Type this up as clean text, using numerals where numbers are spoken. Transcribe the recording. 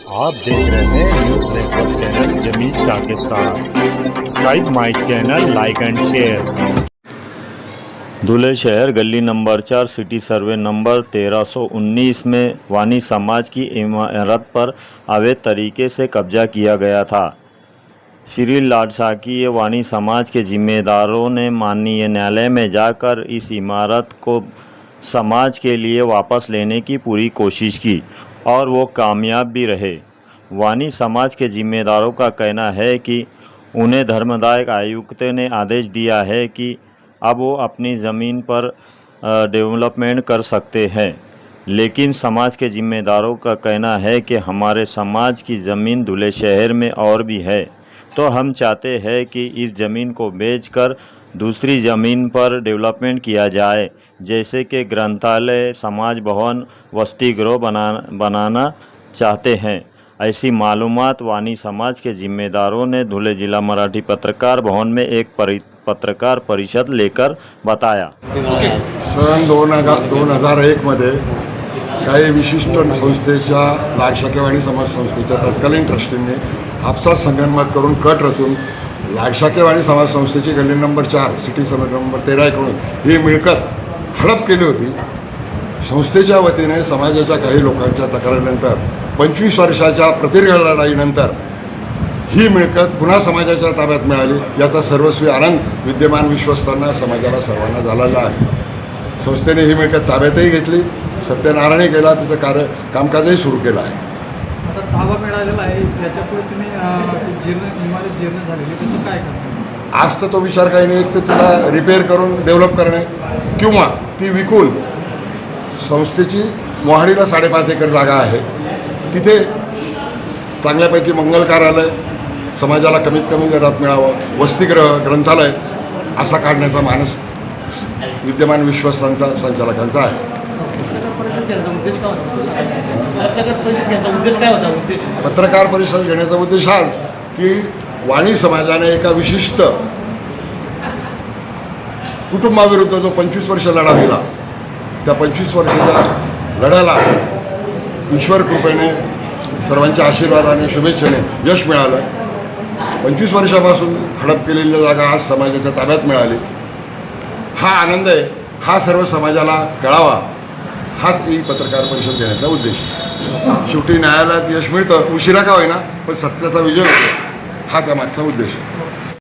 आप देख रहे हैं न्यूज नेटवर्क चैनल जमीन शाह के साथ। सब्सक्राइब माय चैनल, लाइक एंड शेयर। धुले शहर गली नंबर 4 सिटी सर्वे नंबर 1319 में वानी समाज की इमारत पर अवैध तरीके से कब्जा किया गया था। श्री लाडशाह की वानी समाज के जिम्मेदारों ने माननीय न्यायालय में जाकर इस इमारत को समाज के लिए वापस लेने की पूरी कोशिश की और वो कामयाब भी रहे। वानी समाज के जिम्मेदारों का कहना है कि उन्हें धर्मदाय आयुक्त ने आदेश दिया है कि अब वो अपनी ज़मीन पर डेवलपमेंट कर सकते हैं, लेकिन समाज के जिम्मेदारों का कहना है कि हमारे समाज की ज़मीन धुले शहर में और भी है, तो हम चाहते हैं कि इस ज़मीन को बेचकर दूसरी ज़मीन पर डेवलपमेंट किया जाए, जैसे कि ग्रंथालय, समाज भवन, वसति गृह बनाना चाहते हैं। ऐसी मालूमात वानी समाज के जिम्मेदारों ने धुले जिला मराठी पत्रकार भवन में एक पत्रकार परिषद लेकर बताया। सन 2001 मध्ये काही विशिष्ट संस्थेच्या लाडशाह वाणी समाज संस्थेच्या तत्कालीन ट्रस्टींनी आपसात संगनमत करून कट रचून लाडशाह वाणी समाज संस्थेची गल्ली नंबर 4 सिटी सर्वे नंबर 1319 ही मिळकत हडप केली होती। संस्थेच्या वतीने समाजाच्या काही लोकांच्या तक्रारीनंतर 25 वर्षाच्या प्रदीर्घ लढाईनंतर ही मिळकत पुन्हा समाजाच्या ताब्यात मिळाली, याचा सर्वस्वी आनंद विद्यमान विश्वस्तांना, समाजाला सर्वांना झालेला आहे। संस्थेने ही मिळकत ताब्यातही घेतली, सत्यनारायण केला, तिथं कामकाजही सुरू केलं आहे। आता ताबा मिळालेला आहे, त्याच्यापुढे तुम्ही इमारत जीर्ण झालेली त्याचं काय करणार? आज तर तो विचार काही नाही, एक तर तिला रिपेअर करून डेव्हलप करणे किंवा ती विकून संस्थेची मोहाडीला 5.5 एकर जागा आहे, तिथे चांगल्यापैकी मंगल कार्यालय, समाजाला कमीत कमी दरात मिळावं, वसतिगृह, ग्रंथालय असा काढण्याचा मानस विद्यमान विश्वस्तांचा, संचालकांचा आहे। पत्रकार परिषद घेण्याचा उद्देश हा की वाणी समाजाने एका विशिष्ट कुटुंबाविरुद्ध जो 25 वर्ष लढा दिला, त्या 25 वर्षाच्या लढ्याला ईश्वर कृपेने, सर्वांच्या आशीर्वादाने, शुभेच्छेने यश मिळालं। 25 वर्षापासून हडप केलेली जागा आज समाजाच्या ताब्यात मिळाली, हा आनंद आहे, हा सर्व समाजाला कळावा, हाच ही पत्रकार परिषद घेण्याचा उद्देश आहे। शेवटी न्यायालयात यश मिळतं, उशिरा का होईना, पण सत्याचा विजय होतो, हा त्यामागचा उद्देश आहे।